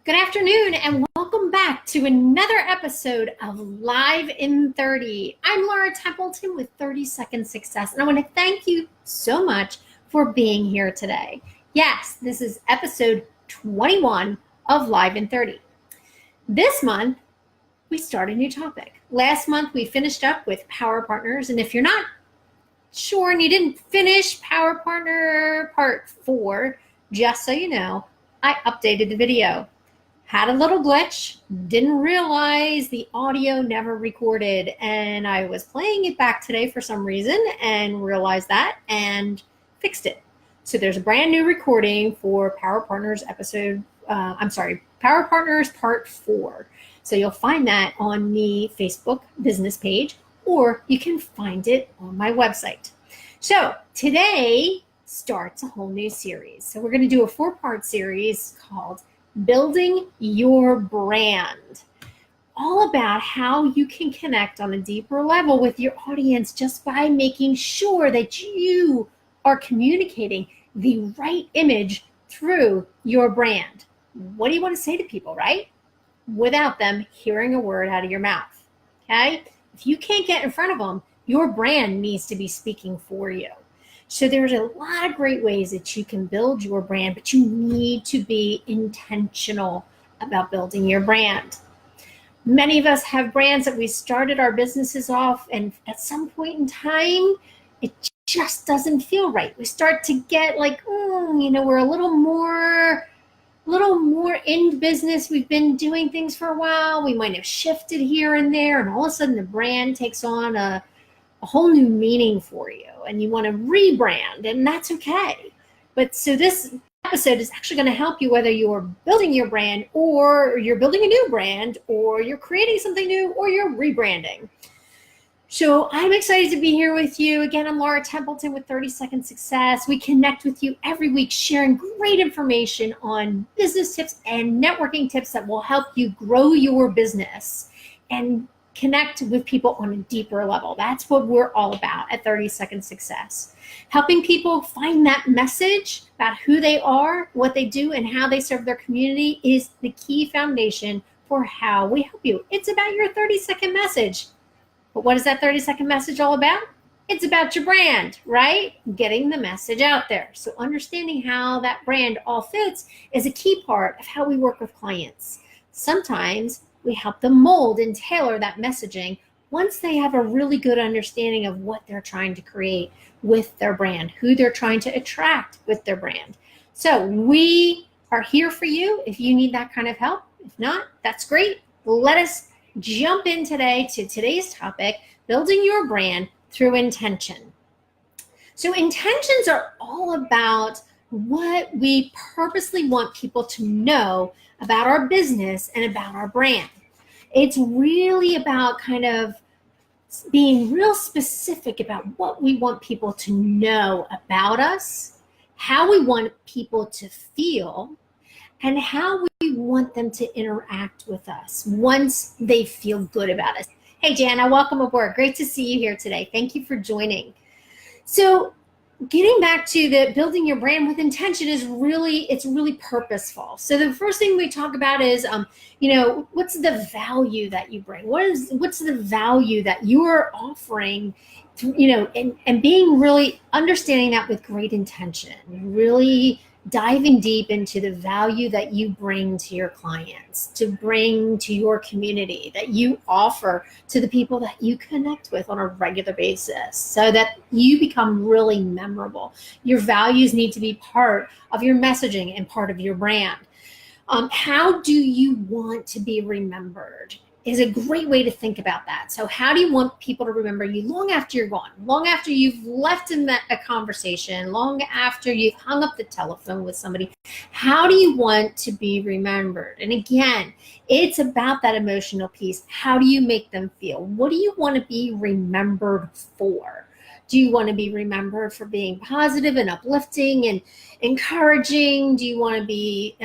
Good afternoon and welcome back to another episode of Live in 30. I'm Laura Templeton with 30 Second Success, and I want to thank you so much for being here today. Yes, this is episode 21 of Live in 30. This month, we start a new topic. Last month, we finished up with Power Partners, and if you're not sure and you didn't finish Power Partner Part 4, just so you know, I updated the video. Had a little glitch, didn't realize the audio never recorded, and I was playing it back today for some reason and realized that and fixed it. So there's a brand new recording for Power Partners Power Partners Part 4. So you'll find that on the Facebook business page, or you can find it on my website. So today starts a whole new series. So we're going to do a 4-part series called Building Your Brand, all about how you can connect on a deeper level with your audience just by making sure that you are communicating the right image through your brand. What do you want to say to people, right? Without them hearing a word out of your mouth, okay? If you can't get in front of them, your brand needs to be speaking for you. So there's a lot of great ways that you can build your brand, but you need to be intentional about building your brand. Many of us have brands that we started our businesses off, and at some point in time, it just doesn't feel right. We start to get like, we're a little more in business. We've been doing things for a while. We might have shifted here and there, and all of a sudden the brand takes on a whole new meaning for you, and you want to rebrand, and that's okay. But so this episode is actually going to help you whether you're building your brand or you're building a new brand or you're creating something new or you're rebranding. So I'm excited to be here with you. Again, I'm Laura Templeton with 30 Second Success. We connect with you every week sharing great information on business tips and networking tips that will help you grow your business and connect with people on a deeper level. That's what we're all about at 30 Second Success. Helping people find that message about who they are, what they do, and how they serve their community is the key foundation for how we help you. It's about your 30-second message. But what is that 30-second message all about? It's about your brand, right? Getting the message out there. So understanding how that brand all fits is a key part of how we work with clients. Sometimes we help them mold and tailor that messaging once they have a really good understanding of what they're trying to create with their brand, who they're trying to attract with their brand. So we are here for you if you need that kind of help. If not, that's great. Let us jump in today to today's topic, building your brand through intention. So intentions are all about what we purposely want people to know about our business and about our brand. It's really about kind of being real specific about what we want people to know about us, how we want people to feel, and how we want them to interact with us once they feel good about us. Hey, Jana, welcome aboard. Great to see you here today. Thank you for joining. So getting back to the building your brand with intention is really purposeful. So the first thing we talk about is, what's the value that you bring? What's the value that you're offering, and being really understanding that with great intention, really diving deep into the value that you bring to your clients, to bring to your community, that you offer to the people that you connect with on a regular basis so that you become really memorable. Your values need to be part of your messaging and part of your brand. How do you want to be remembered is a great way to think about that. So how do you want people to remember you long after you're gone, long after you've left in a conversation, long after you've hung up the telephone with somebody? How do you want to be remembered? And again, it's about that emotional piece. How do you make them feel? What do you want to be remembered for? Do you want to be remembered for being positive and uplifting and encouraging? Do you want to be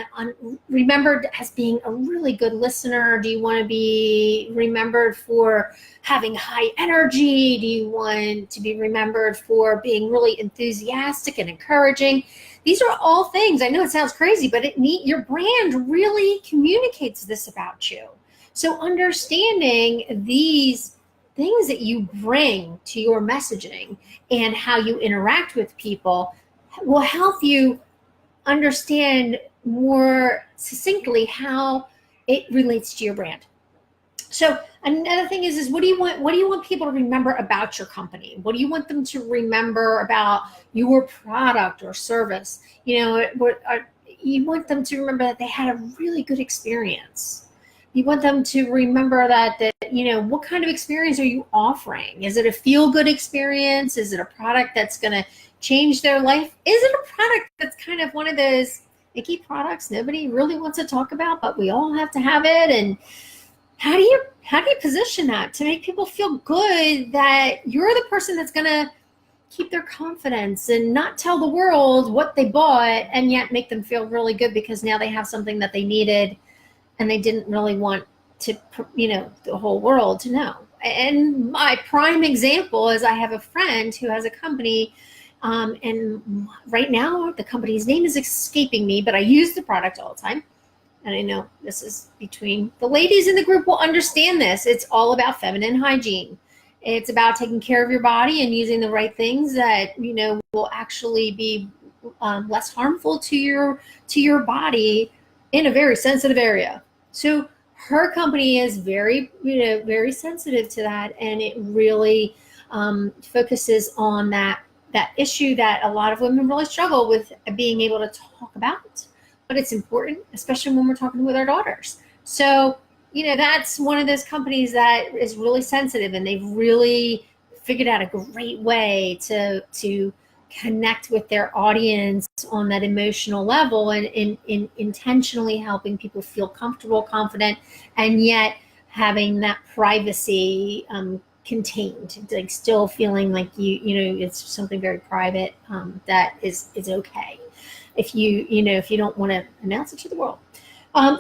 remembered as being a really good listener? Do you want to be remembered for having high energy? Do you want to be remembered for being really enthusiastic and encouraging? These are all things. I know it sounds crazy, but your brand really communicates this about you. So understanding these things that you bring to your messaging and how you interact with people will help you understand more succinctly how it relates to your brand. So another thing is what do you want people to remember about your company? What do you want them to remember about your product or service? You want them to remember that they had a really good experience. You want them to remember that what kind of experience are you offering? Is it a feel-good experience? Is it a product that's going to change their life? Is it a product that's kind of one of those icky products nobody really wants to talk about, but we all have to have it? And how do you position that to make people feel good that you're the person that's going to keep their confidence and not tell the world what they bought and yet make them feel really good because now they have something that they needed and they didn't really want to, the whole world to know. And my prime example is I have a friend who has a company, and right now the company's name is escaping me, but I use the product all the time. And I know this is between the ladies in the group will understand this. It's all about feminine hygiene. It's about taking care of your body and using the right things that, will actually be less harmful to your body in a very sensitive area. So her company is very sensitive to that, and it really focuses on that issue that a lot of women really struggle with being able to talk about. But it's important, especially when we're talking with our daughters. So, that's one of those companies that is really sensitive, and they've really figured out a great way to connect with their audience on that emotional level and in intentionally helping people feel comfortable, confident, and yet having that privacy contained, like still feeling like it's something very private that is okay if you don't want to announce it to the world.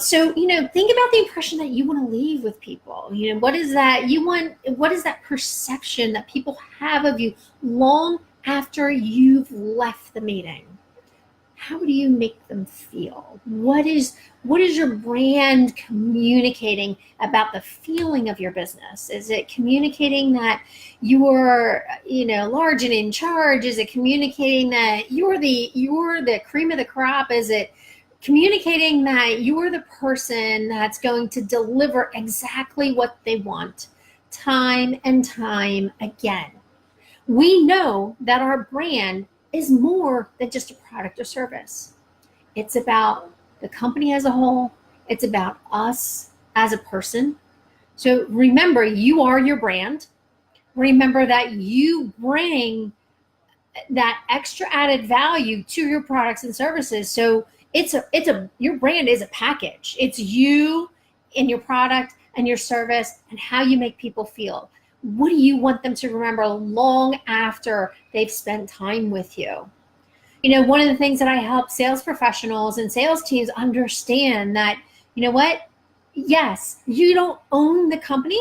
So think about the impression that you want to leave with people. What is that you want? What is that perception that people have of you long after you've left the meeting? How do you make them feel? What is your brand communicating about the feeling of your business? Is it communicating that you're large and in charge? Is it communicating that you're the cream of the crop? Is it communicating that you're the person that's going to deliver exactly what they want time and time again? We know that our brand is more than just a product or service. It's about the company as a whole. It's about us as a person. So remember, you are your brand. Remember that you bring that extra added value to your products and services. So your brand is a package. It's you and your product and your service and how you make people feel. What do you want them to remember long after they've spent time with you? One of the things that I help sales professionals and sales teams understand that, yes, you don't own the company,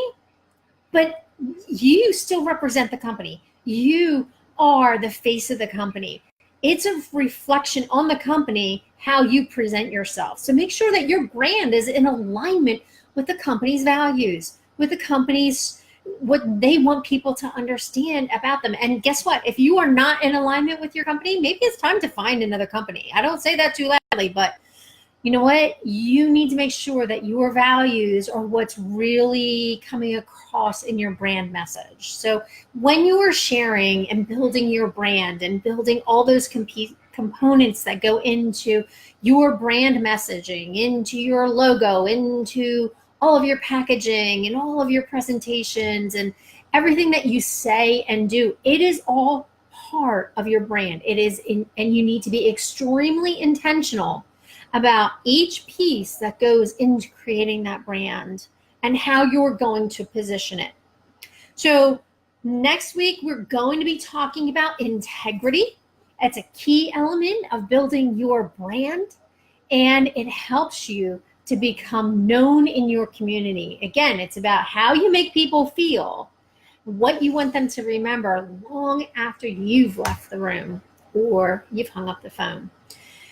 but you still represent the company. You are the face of the company. It's a reflection on the company how you present yourself. So make sure that your brand is in alignment with the company's values, with the company's what they want people to understand about them. And guess what? If you are not in alignment with your company, maybe it's time to find another company. I don't say that too loudly, but you know what? You need to make sure that your values are what's really coming across in your brand message. So when you are sharing and building your brand and building all those components that go into your brand messaging, into your logo, into all of your packaging and all of your presentations and everything that you say and do, it is all part of your brand. It is and you need to be extremely intentional about each piece that goes into creating that brand and how you're going to position it. So Next week, we're going to be talking about integrity. It's a key element of building your brand, and it helps you to become known in your community. Again, it's about how you make people feel, what you want them to remember long after you've left the room or you've hung up the phone.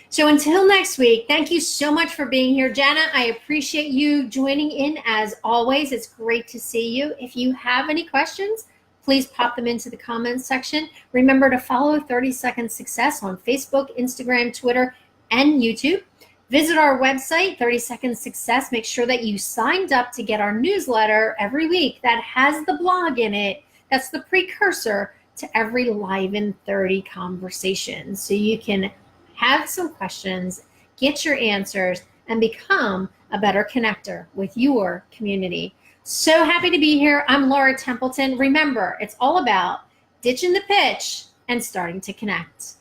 So until next week, thank you so much for being here, Jenna. I appreciate you joining in as always. It's great to see you. If you have any questions, please pop them into the comments section. Remember to follow 30 Second Success on Facebook, Instagram, Twitter, and YouTube. Visit our website, 30 Second Success. Make sure that you signed up to get our newsletter every week that has the blog in it. That's the precursor to every Live in 30 conversation. So you can have some questions, get your answers, and become a better connector with your community. So happy to be here. I'm Laura Templeton. Remember, it's all about ditching the pitch and starting to connect.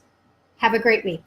Have a great week.